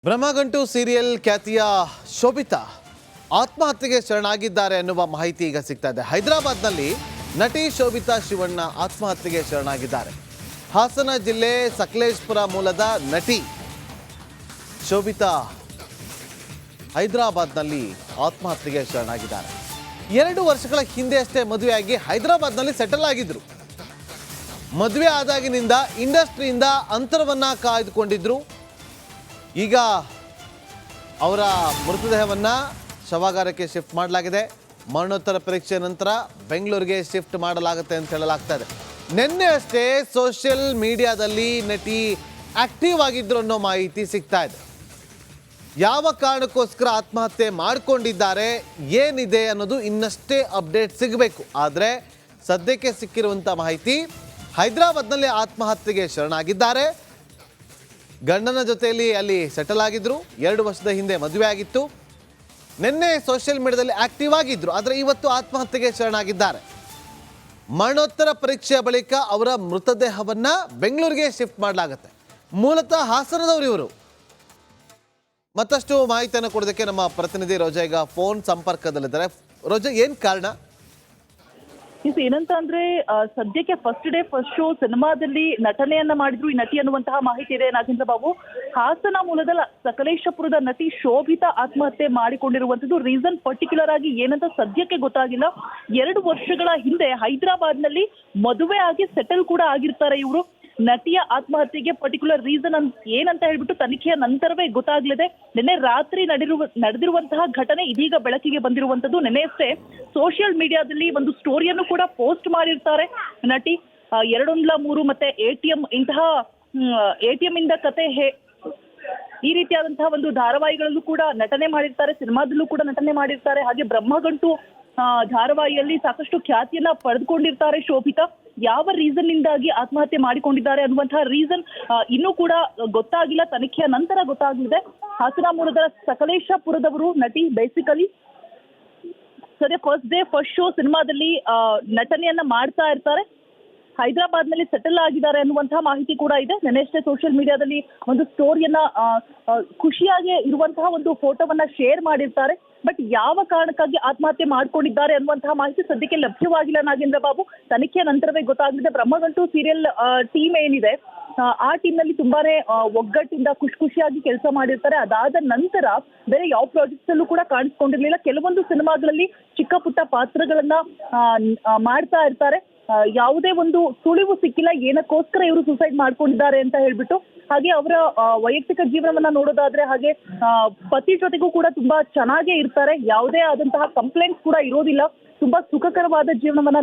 Brahmagantu serial ಖ್ಯಾತಿಯ ಶೋಭಿತಾ ಆತ್ಮಹತ್ಯೆಗೆ ಶರಣಾಗಿದ್ದಾರೆ ಎನ್ನುವ ಮಾಹಿತಿ ಈಗ ಸಿಗ್ತಾ ಇದೆ. ಹೈದರಾಬಾದ್ನಲ್ಲಿ ನಟಿ ಶೋಭಿತಾ ಶಿವಣ್ಣ ಆತ್ಮಹತ್ಯೆಗೆ ಶರಣಾಗಿದ್ದಾರೆ. ಹಾಸನ ಜಿಲ್ಲೆ ಸಕಲೇಶಪುರ ಮೂಲದ ನಟಿ ಶೋಭಿತಾ ಹೈದರಾಬಾದ್ನಲ್ಲಿ ಆತ್ಮಹತ್ಯೆಗೆ ಶರಣಾಗಿದ್ದಾರೆ. 2 ವರ್ಷಗಳ ಹಿಂದೆ ಅಷ್ಟೇ ಮದುವೆಯಾಗಿ ಹೈದರಾಬಾದ್ನಲ್ಲಿ ಸೆಟಲ್ ಆಗಿದ್ರು. ಮದುವೆ ಆದಾಗಿನಿಂದ ಇಂಡಸ್ಟ್ರಿಯಿಂದ ಅಂತರವನ್ನು ಕಾಯ್ದುಕೊಂಡಿದ್ರು. ಈಗ ಅವರ ಮೃತದೇಹವನ್ನು ಶವಾಗಾರಕ್ಕೆ ಶಿಫ್ಟ್ ಮಾಡಲಾಗಿದೆ. ಮರಣೋತ್ತರ ಪರೀಕ್ಷೆ ನಂತರ ಬೆಂಗಳೂರಿಗೆ ಶಿಫ್ಟ್ ಮಾಡಲಾಗುತ್ತೆ ಅಂತ ಹೇಳಲಾಗ್ತಾ ಇದೆ. ನಿನ್ನೆ ಅಷ್ಟೇ ಸೋಷಿಯಲ್ ಮೀಡಿಯಾದಲ್ಲಿ ನಟಿ ಆಕ್ಟಿವ್ ಆಗಿದ್ರು ಅನ್ನೋ ಮಾಹಿತಿ ಸಿಗ್ತಾ ಇದೆ. ಯಾವ ಕಾರಣಕ್ಕೋಸ್ಕರ ಆತ್ಮಹತ್ಯೆ ಮಾಡಿಕೊಂಡಿದ್ದಾರೆ, ಏನಿದೆ ಅನ್ನೋದು ಇನ್ನಷ್ಟೇ ಅಪ್ಡೇಟ್ ಸಿಗಬೇಕು. ಆದರೆ ಸದ್ಯಕ್ಕೆ ಸಿಕ್ಕಿರುವಂಥ ಮಾಹಿತಿ ಹೈದರಾಬಾದ್ನಲ್ಲಿ ಆತ್ಮಹತ್ಯೆಗೆ ಶರಣಾಗಿದ್ದಾರೆ. ಗಂಡನ ಜೊತೆಯಲ್ಲಿ ಅಲ್ಲಿ ಸೆಟಲ್ ಆಗಿದ್ರು. 2 ವರ್ಷದ ಹಿಂದೆ ಮದುವೆ ಆಗಿತ್ತು. ನಿನ್ನೆ ಸೋಷಿಯಲ್ ಮೀಡಿಯಾದಲ್ಲಿ ಆಕ್ಟಿವ್ ಆಗಿದ್ರು. ಆದರೆ ಇವತ್ತು ಆತ್ಮಹತ್ಯೆಗೆ ಶರಣಾಗಿದ್ದಾರೆ. ಮರಣೋತ್ತರ ಪರೀಕ್ಷೆಯ ಬಳಿಕ ಅವರ ಮೃತದೇಹವನ್ನು ಬೆಂಗಳೂರಿಗೆ ಶಿಫ್ಟ್ ಮಾಡಲಾಗುತ್ತೆ. ಮೂಲತಃ ಹಾಸನದವರು ಇವರು. ಮತ್ತಷ್ಟು ಮಾಹಿತಿಯನ್ನು ಕೊಡೋದಕ್ಕೆ ನಮ್ಮ ಪ್ರತಿನಿಧಿ ರೋಜಾ ಈಗ ಫೋನ್ ಸಂಪರ್ಕದಲ್ಲಿದ್ದಾರೆ. ರೋಜಾ, ಏನು ಕಾರಣ? ಏನಂತ ಅಂದ್ರೆ ಸದ್ಯಕ್ಕೆ ಫಸ್ಟ್ ಡೇ ಫಸ್ಟ್ ಶೋ ಸಿನಿಮಾದಲ್ಲಿ ನಟನೆಯನ್ನ ಮಾಡಿದ್ರು ಈ ನಟಿ ಅನ್ನುವಂತಹ ಮಾಹಿತಿ ಇದೆ ನಾಗೇಂದ್ರ ಬಾಬು. ಹಾಸನ ಮೂಲದ ಸಕಲೇಶಪುರದ ನಟಿ ಶೋಭಿತಾ ಆತ್ಮಹತ್ಯೆ ಮಾಡಿಕೊಂಡಿರುವಂತದ್ದು. ರೀಸನ್ ಪರ್ಟಿಕ್ಯುಲರ್ ಆಗಿ ಏನಂತ ಸದ್ಯಕ್ಕೆ ಗೊತ್ತಾಗಿಲ್ಲ. 2 ವರ್ಷಗಳ ಹಿಂದೆ ಹೈದರಾಬಾದ್ನಲ್ಲಿ ಮದುವೆ ಆಗಿ ಸೆಟಲ್ ಕೂಡ ಆಗಿರ್ತಾರೆ ಇವರು. ನಟಿಯ ಆತ್ಮಹತ್ಯೆಗೆ ಪರ್ಟಿಕ್ಯುಲರ್ ರೀಸನ್ ಏನಂತ ಹೇಳ್ಬಿಟ್ಟು ತನಿಖೆಯ ನಂತರವೇ ಗೊತ್ತಾಗ್ಲಿದೆ. ನಿನ್ನೆ ರಾತ್ರಿ ನಡೆದಿರುವಂತಹ ಘಟನೆ ಇದೀಗ ಬೆಳಕಿಗೆ ಬಂದಿರುವಂತದ್ದು. ನಿನ್ನೆಯಷ್ಟೇ ಸೋಷಿಯಲ್ ಮೀಡಿಯಾದಲ್ಲಿ ಒಂದು ಸ್ಟೋರಿಯನ್ನು ಕೂಡ ಪೋಸ್ಟ್ ಮಾಡಿರ್ತಾರೆ ನಟಿ. 213 ಮತ್ತೆ ATM ಇಂತಹ ATM ಇಂದ ಕತೆ ಈ ರೀತಿಯಾದಂತಹ ಒಂದು ಧಾರಾವಾಹಿಗಳಲ್ಲೂ ಕೂಡ ನಟನೆ ಮಾಡಿರ್ತಾರೆ. ಸಿನಿಮಾದಲ್ಲೂ ಕೂಡ ನಟನೆ ಮಾಡಿರ್ತಾರೆ. ಹಾಗೆ ಬ್ರಹ್ಮಗಂಟು ಧಾರಾವಾಹಿಯಲ್ಲಿ ಸಾಕಷ್ಟು ಖ್ಯಾತಿಯನ್ನ ಪಡೆದುಕೊಂಡಿರ್ತಾರೆ ಶೋಭಿತಾ. ಯಾವ ರೀಸನ್ ಇಂದಾಗಿ ಆತ್ಮಹತ್ಯೆ ಮಾಡಿಕೊಂಡಿದ್ದಾರೆ ಅನ್ನುವಂತಹ ರೀಸನ್ ಇನ್ನೂ ಕೂಡ ಗೊತ್ತಾಗಿಲ್ಲ. ತನಿಖೆಯ ನಂತರ ಗೊತ್ತಾಗಲಿದೆ. ಹಾಸನ ಮೂಲದ ಸಕಲೇಶಪುರದವರು ನಟಿ. ಬೇಸಿಕಲಿ ಸದ್ಯ ಫಸ್ಟ್ ಡೇ ಫಸ್ಟ್ ಶೋ ಸಿನಿಮಾದಲ್ಲಿ ನಟನೆಯನ್ನ ಮಾಡ್ತಾ ಇರ್ತಾರೆ. ಹೈದರಾಬಾದ್ನಲ್ಲಿ ಸೆಟಲ್ ಆಗಿದ್ದಾರೆ ಅನ್ನುವಂತಹ ಮಾಹಿತಿ ಕೂಡ ಇದೆ. ನೆನೆಷ್ಟೇ ಸೋಷಿಯಲ್ ಮೀಡಿಯಾದಲ್ಲಿ ಒಂದು ಸ್ಟೋರಿಯನ್ನ ಖುಷಿಯಾಗಿ ಇರುವಂತಹ ಒಂದು ಫೋಟೋವನ್ನ ಶೇರ್ ಮಾಡಿರ್ತಾರೆ. ಬಟ್ ಯಾವ ಕಾರಣಕ್ಕಾಗಿ ಆತ್ಮಹತ್ಯೆ ಮಾಡ್ಕೊಂಡಿದ್ದಾರೆ ಅನ್ನುವಂತಹ ಮಾಹಿತಿ ಸದ್ಯಕ್ಕೆ ಲಭ್ಯವಾಗಿಲ್ಲ ನಾಗೇಂದ್ರ ಬಾಬು. ತನಿಖೆಯ ನಂತರವೇ ಗೊತ್ತಾಗಲಿದೆ. ಬ್ರಹ್ಮಗಂಟು ಸೀರಿಯಲ್ ಟೀಮ್ ಏನಿದೆ ಆ ಟೀಮ್ ನಲ್ಲಿ ತುಂಬಾನೇ ಒಗ್ಗಟ್ಟಿಂದ ಖುಷಿಯಾಗಿ ಕೆಲಸ ಮಾಡಿರ್ತಾರೆ. ಅದಾದ ನಂತರ ಬೇರೆ ಯಾವ ಪ್ರಾಜೆಕ್ಟ್ಸ್ ಅಲ್ಲೂ ಕೂಡ ಕಾಣಿಸ್ಕೊಂಡಿರ್ಲಿಲ್ಲ. ಕೆಲವೊಂದು ಸಿನಿಮಾಗಳಲ್ಲಿ ಚಿಕ್ಕ ಪುಟ್ಟ ಪಾತ್ರಗಳನ್ನ ಮಾಡ್ತಾ ಇರ್ತಾರೆ. ಯಾವುದೇ ಒಂದು ಸುಳಿವು ಸಿಕ್ಕಿಲ್ಲ ಏನಕ್ಕೋಸ್ಕರ ಇವರು ಸೂಸೈಡ್ ಮಾಡ್ಕೊಂಡಿದ್ದಾರೆ ಅಂತ ಹೇಳ್ಬಿಟ್ಟು. ಹಾಗೆ ಅವರ ವೈಯಕ್ತಿಕ ಜೀವನವನ್ನ ನೋಡೋದಾದ್ರೆ ಹಾಗೆ ಪತಿ ಜೊತೆಗೂ ಕೂಡ ತುಂಬಾ ಚೆನ್ನಾಗೇ ಇರ್ತಾರೆ. ಯಾವುದೇ ಆದಂತಹ ಕಂಪ್ಲೇಂಟ್ಸ್ ಕೂಡ ಇರೋದಿಲ್ಲ. ತುಂಬಾ ಸುಖಕರವಾದ ಜೀವನವನ್ನ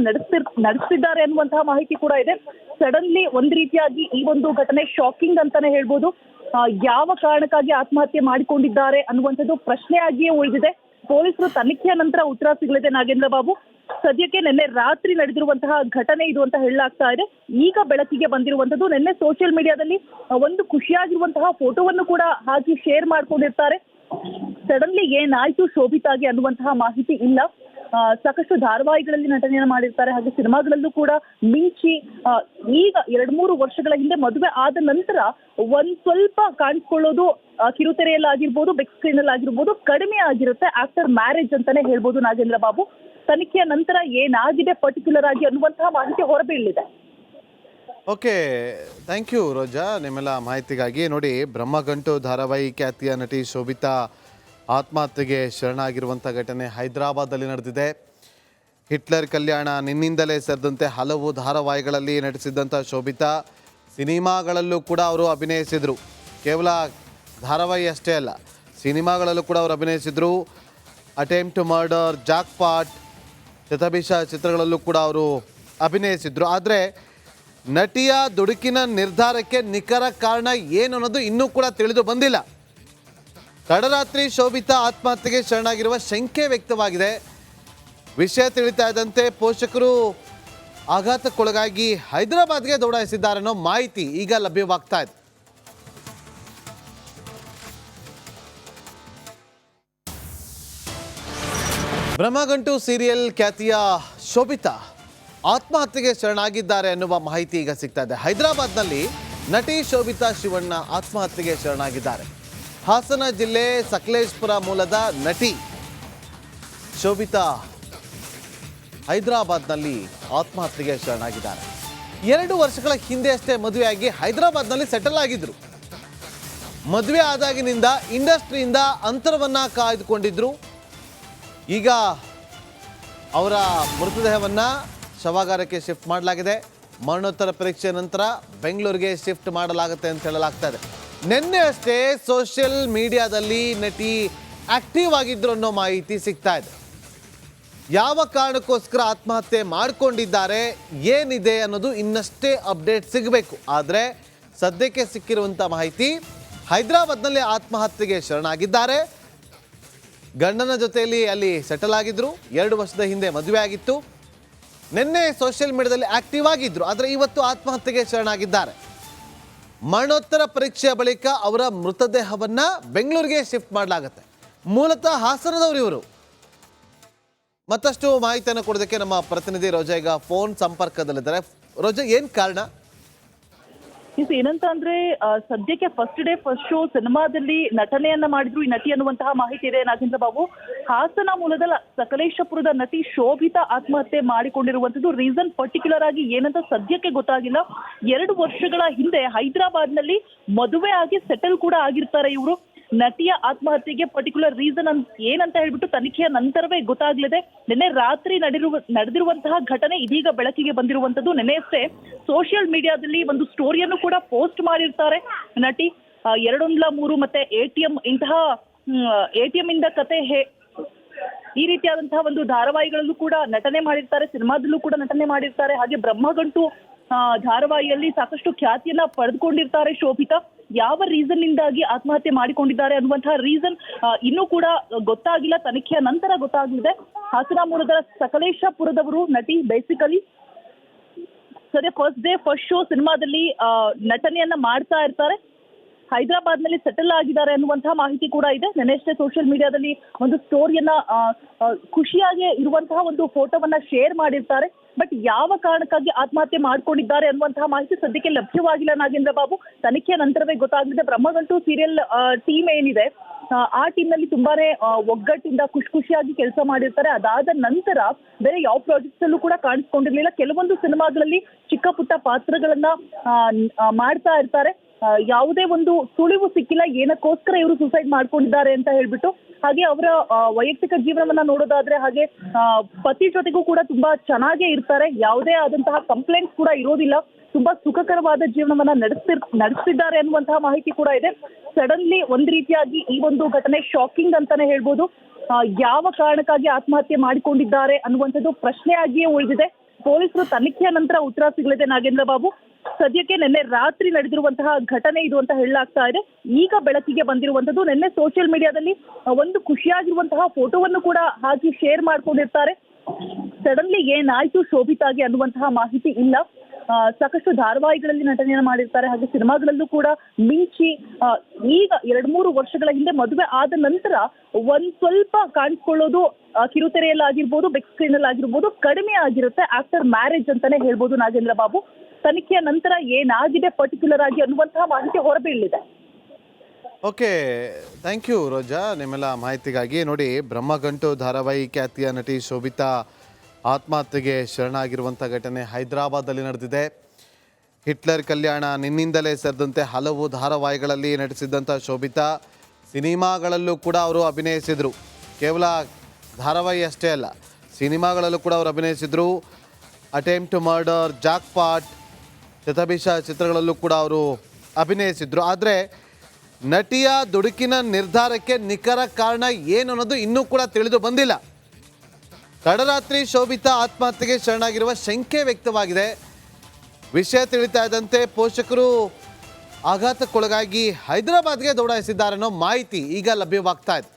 ನಡೆಸ್ತಿದ್ದಾರೆ ಅನ್ನುವಂತಹ ಮಾಹಿತಿ ಕೂಡ ಇದೆ. ಸಡನ್ಲಿ ಒಂದ್ ರೀತಿಯಾಗಿ ಈ ಒಂದು ಘಟನೆ ಶಾಕಿಂಗ್ ಅಂತಾನೆ ಹೇಳ್ಬೋದು. ಯಾವ ಕಾರಣಕ್ಕಾಗಿ ಆತ್ಮಹತ್ಯೆ ಮಾಡಿಕೊಂಡಿದ್ದಾರೆ ಅನ್ನುವಂಥದ್ದು ಪ್ರಶ್ನೆಯಾಗಿಯೇ ಉಳಿದಿದೆ. ಪೊಲೀಸರು ತನಿಖೆಯ ನಂತರ ಉತ್ತರ ಸಿಗಲಿದೆ ನಾಗೇಂದ್ರ ಬಾಬು. ಸದ್ಯಕ್ಕೆ ನಿನ್ನೆ ರಾತ್ರಿ ನಡೆದಿರುವಂತಹ ಘಟನೆ ಇದು ಅಂತ ಹೇಳಲಾಗ್ತಾ ಇದೆ. ಈಗ ಬೆಳಕಿಗೆ ಬಂದಿರುವಂತದ್ದು. ನಿನ್ನೆ ಸೋಷಿಯಲ್ ಮೀಡಿಯಾದಲ್ಲಿ ಒಂದು ಖುಷಿಯಾಗಿರುವಂತಹ ಫೋಟೋವನ್ನು ಕೂಡ ಹಾಕಿ ಶೇರ್ ಮಾಡ್ಕೊಂಡಿರ್ತಾರೆ. ಸಡನ್ಲಿ ಏನಾಯ್ತು ಶೋಭಿತಾಗೆ ಅನ್ನುವಂತಹ ಮಾಹಿತಿ ಇಲ್ಲ. ಸಾಕಷ್ಟು ಧಾರಾವಾಹಿಗಳಲ್ಲಿ ನಟನೆಯನ್ನು ಮಾಡಿರ್ತಾರೆ. ಹಾಗೆ ಸಿನಿಮಾಗಳಲ್ಲೂ ಕೂಡ ಮಿಂಚಿ ಈಗ 2-3 ವರ್ಷಗಳ ಹಿಂದೆ ಮದುವೆ ಆದ ನಂತರ ಒಂದ್ ಸ್ವಲ್ಪ ಕಾಣಿಸ್ಕೊಳ್ಳೋದು ಕಿರುತೆರೆಯಲ್ಲಾಗಿರ್ಬೋದು, ಬಿಗ್ ಸ್ಕ್ರೀನ್ ಅಲ್ಲಿ ಆಗಿರ್ಬೋದು ಕಡಿಮೆ ಆಗಿರುತ್ತೆ. ಆಫ್ಟರ್ ಮ್ಯಾರೇಜ್ ಅಂತಾನೆ ಹೇಳ್ಬೋದು ನಾಗೇಂದ್ರ ಬಾಬು. ತನಿಖೆಯ ನಂತರ ಏನಾಗಿದೆ ಪರ್ಟಿಕ್ಯುಲರ್ ಆಗಿ ಅನ್ನುವಂತಹ ಮಾಹಿತಿ ಹೊರಬೀಳಿದೆ. ಓಕೆ, ಥ್ಯಾಂಕ್ ಯು ರೋಜಾ ನಿಮ್ಮೆಲ್ಲ ಮಾಹಿತಿಗಾಗಿ. ನೋಡಿ, ಬ್ರಹ್ಮಗಂಟು ಧಾರಾವಾಹಿ ಖ್ಯಾತಿಯ ನಟಿ ಶೋಭಿತಾ ಆತ್ಮಹತ್ಯೆಗೆ ಶರಣಾಗಿರುವಂಥ ಘಟನೆ ಹೈದರಾಬಾದಲ್ಲಿ ನಡೆದಿದೆ. ಹಿಟ್ಲರ್ ಕಲ್ಯಾಣ, ನಿನ್ನಿಂದಲೇ ಸೇರಿದಂತೆ ಹಲವು ಧಾರಾವಾಹಿಗಳಲ್ಲಿ ನಟಿಸಿದ್ದಂಥ ಶೋಭಿತಾ ಸಿನಿಮಾಗಳಲ್ಲೂ ಕೂಡ ಅವರು ಅಭಿನಯಿಸಿದರು. ಕೇವಲ ಧಾರಾವಾಹಿ ಅಷ್ಟೇ ಅಲ್ಲ, ಸಿನಿಮಾಗಳಲ್ಲೂ ಕೂಡ ಅವರು ಅಭಿನಯಿಸಿದರು. Attempt to murder, jackpot, Shatabhisha ಚಿತ್ರಗಳಲ್ಲೂ ಕೂಡ ಅವರು ಅಭಿನಯಿಸಿದರು. ಆದರೆ ನಟಿಯ ದುಡುಕಿನ ನಿರ್ಧಾರಕ್ಕೆ ನಿಖರ ಕಾರಣ ಏನು ಅನ್ನೋದು ಇನ್ನೂ ಕೂಡ ತಿಳಿದು ಬಂದಿಲ್ಲ. ತಡರಾತ್ರಿ ಶೋಭಿತಾ ಆತ್ಮಹತ್ಯೆಗೆ ಶರಣಾಗಿರುವ ಶಂಕೆ ವ್ಯಕ್ತವಾಗಿದೆ. ವಿಷಯ ತಿಳಿತಾ ಇದ್ದಂತೆ ಪೋಷಕರು ಆಘಾತಕ್ಕೊಳಗಾಗಿ ಹೈದರಾಬಾದ್ಗೆ ದೌಡಾಯಿಸಿದ್ದಾರೆ ಅನ್ನೋ ಮಾಹಿತಿ ಈಗ ಲಭ್ಯವಾಗ್ತಾ ಇದೆ. ಬ್ರಹ್ಮಗಂಟು ಸೀರಿಯಲ್ ಖ್ಯಾತಿಯ ಶೋಭಿತಾ ಆತ್ಮಹತ್ಯೆಗೆ ಶರಣಾಗಿದ್ದಾರೆ ಎನ್ನುವ ಮಾಹಿತಿ ಈಗ ಸಿಗ್ತಾ ಇದೆ. ಹೈದರಾಬಾದ್ನಲ್ಲಿ ನಟಿ ಶೋಭಿತಾ ಶಿವಣ್ಣ ಆತ್ಮಹತ್ಯೆಗೆ ಶರಣಾಗಿದ್ದಾರೆ. ಹಾಸನ ಜಿಲ್ಲೆ ಸಕಲೇಶಪುರ ಮೂಲದ ನಟಿ ಶೋಭಿತಾ ಹೈದರಾಬಾದ್ನಲ್ಲಿ ಆತ್ಮಹತ್ಯೆಗೆ ಶರಣಾಗಿದ್ದಾರೆ. 2 ವರ್ಷಗಳ ಹಿಂದೆ ಅಷ್ಟೇ ಮದುವೆಯಾಗಿ ಹೈದರಾಬಾದ್ನಲ್ಲಿ ಸೆಟಲ್ ಆಗಿದ್ರು. ಮದುವೆ ಆದಾಗಿನಿಂದ ಇಂಡಸ್ಟ್ರಿಯಿಂದ ಅಂತರವನ್ನ ಕಾಯ್ದುಕೊಂಡಿದ್ರು. ಈಗ ಅವರ ಮೃತದೇಹವನ್ನ ಶವಾಗಾರಕ್ಕೆ ಶಿಫ್ಟ್ ಮಾಡಲಾಗಿದೆ. ಮರಣೋತ್ತರ ಪರೀಕ್ಷೆ ನಂತರ ಬೆಂಗಳೂರಿಗೆ ಶಿಫ್ಟ್ ಮಾಡಲಾಗುತ್ತೆ ಅಂತ ಹೇಳಲಾಗ್ತಾ ಇದೆ. ನಿನ್ನೆ ಅಷ್ಟೇ ಸೋಷಿಯಲ್ ಮೀಡಿಯಾದಲ್ಲಿ ನಟಿ ಆಕ್ಟಿವ್ ಆಗಿದ್ರು ಅನ್ನೋ ಮಾಹಿತಿ ಸಿಗ್ತಾ ಇದೆ. ಯಾವ ಕಾರಣಕ್ಕೋಸ್ಕರ ಆತ್ಮಹತ್ಯೆ ಮಾಡಿಕೊಂಡಿದ್ದಾರೆ, ಏನಿದೆ ಅನ್ನೋದು ಇನ್ನಷ್ಟೇ ಅಪ್ಡೇಟ್ ಸಿಗಬೇಕು. ಆದರೆ ಸದ್ಯಕ್ಕೆ ಸಿಕ್ಕಿರುವಂಥ ಮಾಹಿತಿ ಹೈದರಾಬಾದ್ನಲ್ಲಿ ಆತ್ಮಹತ್ಯೆಗೆ ಶರಣಾಗಿದ್ದಾರೆ. ಗಂಡನ ಜೊತೆಯಲ್ಲಿ ಅಲ್ಲಿ ಸೆಟಲ್ ಆಗಿದ್ರು. 2 ವರ್ಷದ ಹಿಂದೆ ಮದುವೆ ಆಗಿತ್ತು. ನಿನ್ನೆ ಸೋಷಿಯಲ್ ಮೀಡಿಯಾದಲ್ಲಿ ಆಕ್ಟಿವ್ ಆಗಿದ್ರು. ಆದರೆ ಇವತ್ತು ಆತ್ಮಹತ್ಯೆಗೆ ಶರಣಾಗಿದ್ದಾರೆ. ಮರಣೋತ್ತರ ಪರೀಕ್ಷೆಯ ಬಳಿಕ ಅವರ ಮೃತದೇಹವನ್ನ ಬೆಂಗಳೂರಿಗೆ ಶಿಫ್ಟ್ ಮಾಡಲಾಗುತ್ತೆ. ಮೂಲತಃ ಹಾಸನದವರು ಇವರು. ಮತ್ತಷ್ಟು ಮಾಹಿತಿಯನ್ನು ಕೊಡೋದಕ್ಕೆ ನಮ್ಮ ಪ್ರತಿನಿಧಿ ರೋಜಾ ಈಗ ಫೋನ್ ಸಂಪರ್ಕದಲ್ಲಿದ್ದಾರೆ. ರೋಜಾ, ಏನ್ ಕಾರಣ? ಏನಂತ ಅಂದ್ರೆ ಸದ್ಯಕ್ಕೆ ಫಸ್ಟ್ ಡೇ ಫಸ್ಟ್ ಶೋ ಸಿನಿಮಾದಲ್ಲಿ ನಟನೆಯನ್ನ ಮಾಡಿದ್ರು ಈ ನಟಿ ಅನ್ನುವಂತಹ ಮಾಹಿತಿ ಇದೆ ನಾಗೇಂದ್ರ ಬಾಬು. ಹಾಸನ ಮೂಲದ ಸಕಲೇಶಪುರದ ನಟಿ ಶೋಭಿತಾ ಆತ್ಮಹತ್ಯೆ ಮಾಡಿಕೊಂಡಿರುವಂತದ್ದು. ರೀಸನ್ ಪರ್ಟಿಕ್ಯುಲರ್ ಆಗಿ ಏನಂತ ಸದ್ಯಕ್ಕೆ ಗೊತ್ತಾಗಿಲ್ಲ. 2 ವರ್ಷಗಳ ಹಿಂದೆ ಹೈದರಾಬಾದ್ನಲ್ಲಿ ಮದುವೆ ಆಗಿ ಸೆಟಲ್ ಕೂಡ ಆಗಿರ್ತಾರೆ ಇವರು. ನಟಿಯ ಆತ್ಮಹತ್ಯೆಗೆ ಪರ್ಟಿಕ್ಯುಲರ್ ರೀಸನ್ ಏನಂತ ಹೇಳ್ಬಿಟ್ಟು ತನಿಖೆಯ ನಂತರವೇ ಗೊತ್ತಾಗ್ಲಿದೆ. ನಿನ್ನೆ ರಾತ್ರಿ ನಡೆದಿರುವಂತಹ ಘಟನೆ ಇದೀಗ ಬೆಳಕಿಗೆ ಬಂದಿರುವಂತದ್ದು. ನಿನ್ನೆಯಷ್ಟೇ ಸೋಷಿಯಲ್ ಮೀಡಿಯಾದಲ್ಲಿ ಒಂದು ಸ್ಟೋರಿಯನ್ನು ಕೂಡ ಪೋಸ್ಟ್ ಮಾಡಿರ್ತಾರೆ ನಟಿ. 2 ಮತ್ತೆ ATM ಇಂತಹ ATM ಇಂದ ಕತೆ ಈ ರೀತಿಯಾದಂತಹ ಒಂದು ಧಾರಾವಾಹಿಗಳಲ್ಲೂ ಕೂಡ ನಟನೆ ಮಾಡಿರ್ತಾರೆ, ಸಿನಿಮಾದಲ್ಲೂ ಕೂಡ ನಟನೆ ಮಾಡಿರ್ತಾರೆ. ಹಾಗೆ ಬ್ರಹ್ಮಗಂಟು ಧಾರಾವಾಹಿಯಲ್ಲಿ ಸಾಕಷ್ಟು ಖ್ಯಾತಿಯನ್ನ ಪಡೆದುಕೊಂಡಿರ್ತಾರೆ ಶೋಭಿತಾ. ಯಾವ ರೀಸನ್ ಇಂದಾಗಿ ಆತ್ಮಹತ್ಯೆ ಮಾಡಿಕೊಂಡಿದ್ದಾರೆ ಅನ್ನುವಂತಹ ರೀಸನ್ ಇನ್ನೂ ಕೂಡ ಗೊತ್ತಾಗಿಲ್ಲ. ತನಿಖೆಯ ನಂತರ ಗೊತ್ತಾಗಲಿದೆ. ಹಾಸನ ಮೂಲದ ಸಕಲೇಶಪುರದವರು ನಟಿ. ಬೇಸಿಕಲಿ ಸದ್ಯ ಫಸ್ಟ್ ಡೇ ಫಸ್ಟ್ ಶೋ ಸಿನಿಮಾದಲ್ಲಿ ನಟನೆಯನ್ನ ಮಾಡ್ತಾ ಇರ್ತಾರೆ. ಹೈದರಾಬಾದ್ನಲ್ಲಿ ಸೆಟಲ್ ಆಗಿದ್ದಾರೆ ಅನ್ನುವಂತಹ ಮಾಹಿತಿ ಕೂಡ ಇದೆ. ನೆನೆಷ್ಟೇ ಸೋಷಿಯಲ್ ಮೀಡಿಯಾದಲ್ಲಿ ಒಂದು ಸ್ಟೋರಿಯನ್ನ ಖುಷಿಯಾಗಿ ಇರುವಂತಹ ಒಂದು ಫೋಟೋವನ್ನ ಶೇರ್ ಮಾಡಿರ್ತಾರೆ. ಬಟ್ ಯಾವ ಕಾರಣಕ್ಕಾಗಿ ಆತ್ಮಹತ್ಯೆ ಮಾಡ್ಕೊಂಡಿದ್ದಾರೆ ಅನ್ನುವಂತಹ ಮಾಹಿತಿ ಸದ್ಯಕ್ಕೆ ಲಭ್ಯವಾಗಿಲ್ಲ ನಾಗೇಂದ್ರ ಬಾಬು. ತನಿಖೆಯ ನಂತರವೇ ಗೊತ್ತಾಗಲಿದೆ. ಬ್ರಹ್ಮಗಂಟು ಸೀರಿಯಲ್ ಟೀಮ್ ಏನಿದೆ ಆ ಟೀಮ್ ನಲ್ಲಿ ತುಂಬಾನೇ ಒಗ್ಗಟ್ಟಿಂದ ಖುಷಿಯಾಗಿ ಕೆಲಸ ಮಾಡಿರ್ತಾರೆ. ಅದಾದ ನಂತರ ಬೇರೆ ಯಾವ ಪ್ರಾಜೆಕ್ಟ್ಸ್ ಅಲ್ಲೂ ಕೂಡ ಕಾಣಿಸ್ಕೊಂಡಿರ್ಲಿಲ್ಲ. ಕೆಲವೊಂದು ಸಿನಿಮಾಗಳಲ್ಲಿ ಚಿಕ್ಕ ಪುಟ್ಟ ಪಾತ್ರಗಳನ್ನ ಮಾಡ್ತಾ ಇರ್ತಾರೆ. ಯಾವುದೇ ಒಂದು ಸುಳಿವು ಸಿಕ್ಕಿಲ್ಲ ಏನಕ್ಕೋಸ್ಕರ ಇವರು ಸುಸೈಡ್ ಮಾಡ್ಕೊಂಡಿದ್ದಾರೆ ಅಂತ ಹೇಳ್ಬಿಟ್ಟು. ಹಾಗೆ ಅವರ ವೈಯಕ್ತಿಕ ಜೀವನವನ್ನ ನೋಡೋದಾದ್ರೆ ಹಾಗೆ ಪತಿ ಜೊತೆಗೂ ಕೂಡ ತುಂಬಾ ಚೆನ್ನಾಗೇ ಇರ್ತಾರೆ. ಯಾವುದೇ ಆದಂತಹ ಕಂಪ್ಲೇಂಟ್ಸ್ ಕೂಡ ಇರೋದಿಲ್ಲ. ತುಂಬಾ ಸುಖಕರವಾದ ಜೀವನವನ್ನ ನಡೆಸ್ತಿದ್ದಾರೆ ಅನ್ನುವಂತಹ ಮಾಹಿತಿ ಕೂಡ ಇದೆ. ಸಡನ್ಲಿ ಒಂದ್ ರೀತಿಯಾಗಿ ಈ ಒಂದು ಘಟನೆ ಶಾಕಿಂಗ್ ಅಂತಾನೆ ಹೇಳ್ಬೋದು. ಯಾವ ಕಾರಣಕ್ಕಾಗಿ ಆತ್ಮಹತ್ಯೆ ಮಾಡಿಕೊಂಡಿದ್ದಾರೆ ಅನ್ನುವಂಥದ್ದು ಪ್ರಶ್ನೆಯಾಗಿಯೇ ಉಳಿದಿದೆ. ಪೊಲೀಸರು ತನಿಖೆಯ ನಂತರ ಉತ್ತರ ಸಿಗಲಿದೆ ನಾಗೇಂದ್ರ ಬಾಬು. ಸದ್ಯಕ್ಕೆ ನಿನ್ನೆ ರಾತ್ರಿ ನಡೆದಿರುವಂತಹ ಘಟನೆ ಇದು ಅಂತ ಹೇಳಲಾಗ್ತಾ ಇದೆ. ಈಗ ಬೆಳಕಿಗೆ ಬಂದಿರುವಂತದ್ದು. ನಿನ್ನೆ ಸೋಷಿಯಲ್ ಮೀಡಿಯಾದಲ್ಲಿ ಒಂದು ಖುಷಿಯಾಗಿರುವಂತಹ ಫೋಟೋವನ್ನು ಕೂಡ ಹಾಕಿ ಶೇರ್ ಮಾಡ್ಕೊಂಡಿರ್ತಾರೆ. ಸಡನ್ಲಿ ಏನಾಯ್ತು ಶೋಭಿತಾಗೆ ಅನ್ನುವಂತಹ ಮಾಹಿತಿ ಇಲ್ಲ. ಸಾಕಷ್ಟು ಧಾರಾವಾಹಿಗಳಲ್ಲಿ ನಟನೆಯನ್ನು ಮಾಡಿರ್ತಾರೆ. ಹಾಗೆ ಸಿನಿಮಾಗಳಲ್ಲೂ ಕೂಡ ಮಿಂಚಿ ಈಗ 2-3 ವರ್ಷಗಳ ಹಿಂದೆ ಮದುವೆ ಆದ ನಂತರ ಒಂದ್ ಸ್ವಲ್ಪ ಕಾಣಿಸ್ಕೊಳ್ಳೋದು ಕಿರುತೆರೆಯಲ್ಲಾಗಿರ್ಬೋದು, ಬಿಗ್ ಸ್ಕ್ರೀನ್ ಅಲ್ಲಿ ಆಗಿರ್ಬೋದು ಕಡಿಮೆ ಆಗಿರುತ್ತೆ. ಆಫ್ಟರ್ ಮ್ಯಾರೇಜ್ ಅಂತಾನೆ ಹೇಳ್ಬೋದು ನಾಗೇಂದ್ರ ಬಾಬು. ತನಿಖೆಯ ನಂತರ ಏನಾಗಿದೆ ಪರ್ಟಿಕ್ಯುಲರ್ ಆಗಿ ಅನ್ನುವಂತಹ ಮಾಹಿತಿ ಹೊರಬೀಳಿದೆ. ಓಕೆ, ಥ್ಯಾಂಕ್ ಯು ರೋಜಾ ನಿಮ್ಮೆಲ್ಲ ಮಾಹಿತಿಗಾಗಿ. ನೋಡಿ, ಬ್ರಹ್ಮಗಂಟು ಧಾರಾವಾಹಿ ಖ್ಯಾತಿಯ ನಟಿ ಶೋಭಿತಾ ಆತ್ಮಹತ್ಯೆಗೆ ಶರಣಾಗಿರುವಂಥ ಘಟನೆ ಹೈದರಾಬಾದಲ್ಲಿ ನಡೆದಿದೆ. ಹಿಟ್ಲರ್ ಕಲ್ಯಾಣ, ನಿನ್ನಿಂದಲೇ ಸೇರಿದಂತೆ ಹಲವು ಧಾರಾವಾಹಿಗಳಲ್ಲಿ ನಟಿಸಿದ್ದಂಥ ಶೋಭಿತಾ ಸಿನಿಮಾಗಳಲ್ಲೂ ಕೂಡ ಅವರು ಅಭಿನಯಿಸಿದರು. ಕೇವಲ ಧಾರಾವಾಹಿ ಅಷ್ಟೇ ಅಲ್ಲ, ಸಿನಿಮಾಗಳಲ್ಲೂ ಕೂಡ ಅವರು ಅಭಿನಯಿಸಿದರು. Attempt to murder, jackpot, Shatabhisha ಚಿತ್ರಗಳಲ್ಲೂ ಕೂಡ ಅವರು ಅಭಿನಯಿಸಿದರು. ಆದರೆ ನಟಿಯ ದುಡುಕಿನ ನಿರ್ಧಾರಕ್ಕೆ ನಿಖರ ಕಾರಣ ಏನು ಅನ್ನೋದು ಇನ್ನೂ ಕೂಡ ತಿಳಿದು ಬಂದಿಲ್ಲ. ತಡರಾತ್ರಿ ಶೋಭಿತಾ ಆತ್ಮಹತ್ಯೆಗೆ ಶರಣಾಗಿರುವ ಶಂಕೆ ವ್ಯಕ್ತವಾಗಿದೆ. ವಿಷಯ ತಿಳಿತಾ ಇದ್ದಂತೆ ಪೋಷಕರು ಆಘಾತಕ್ಕೊಳಗಾಗಿ ಹೈದರಾಬಾದ್ಗೆ ದೌಡಾಯಿಸಿದ್ದಾರೆ ಅನ್ನೋ ಮಾಹಿತಿ ಈಗ ಲಭ್ಯವಾಗ್ತಾ ಇದೆ.